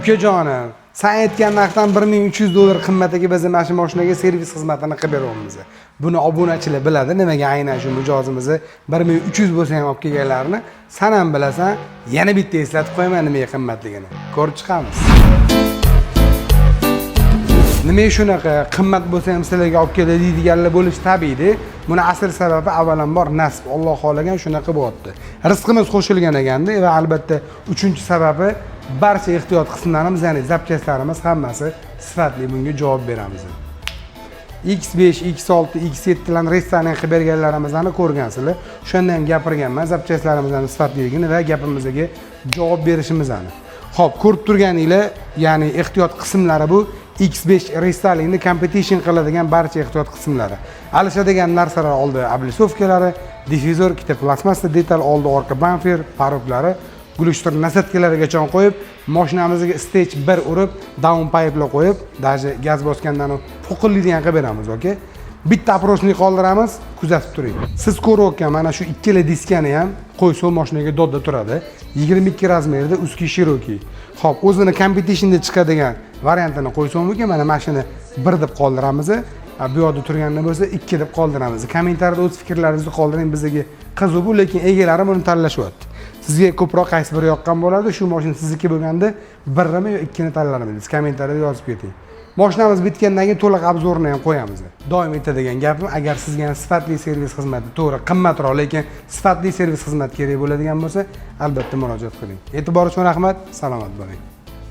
ukajonim, sen aytgan narxdan $1300 qimmatga biz mana shu mashinaga servis xizmatini qilib beryapmiz. Buni obunachilar biladi, nimaga aynan shu mijozimizni 1300 bo'lsa ham olib kelganlarini sen ham bilasan. Yana bitta eslatib qo'yaman nimaga qimmatligini. Ko'rib chiqamiz. Nimaga shunaqa qimmat bo'lsa ham sizlarga olib keladi deydiganlar bo'lish tabiiy. Buni asl sababi avvalambor nasib. Alloh xolagan shunaqa bo'lyapti. Rizqimiz qo'shilgan ekanda va albatta uchinchi sababi barcha ehtiyot qismlarimiz, ya'ni zapchastlarimiz hammasi sifatli bunga javob beramiz. X5, X6, X7 larni restoran qilib berganlarimizni ko'rgansizlar. Shundan ham gapirganman, zapchastlarimizning sifatliligini va gapimizga javob berishimizni. Xo'p, ko'rib turganinglar, ya'ni ehtiyot qismlari bu X5 restyling competition qiladigan barcha ehtiyot qismlari. Alishadigan narsalar oldi oblisovkalari, difuzor, ikkita plastmassa detal, oldi orqa bamper, paroklari, gulishtir nasatkalarigacha qo'yib, mashinamizga stage 1 urib, down pipe'lar qo'yib, даже gaz bosgandan po'qillaydigan qilib beramiz, okey? Bitta aprosni qoldiramiz, kuzatib turing. Siz ko'rayotgan mana shu ikkala diskani ham qo'ysa mashinaga dodda turadi. 22 razmerda Uski Cherokee. Xo'p, o'zini competitionda chiqadigan variantini qo'ysam mumkin, mana mashina 1 deb qoldiramiz. Bu yerda turganda bo'lsa 2 deb qoldiramiz. Kommentariyada o'z fikrlaringizni qoldiring, bizga qiziq bu, lekin egalari buni tanlashyapti. Sizga ko'proq qaysi biri yoqqan bo'ladi? Shu mashina sizniki bo'lganda 1mi yo 2ni tanlarmisiz? Kommentariyada yozib keting. Mashinamiz bitgandan keyin to'liq obzorni ham qo'yamiz. Doim aytadigan gapim, agar sizga sifatli servis xizmati, to'g'ri qimmatroq, lekin sifatli servis xizmati kerak bo'ladigan bo'lsa, albatta murojaat qiling. E'tibor uchun rahmat, salomat bo'ling.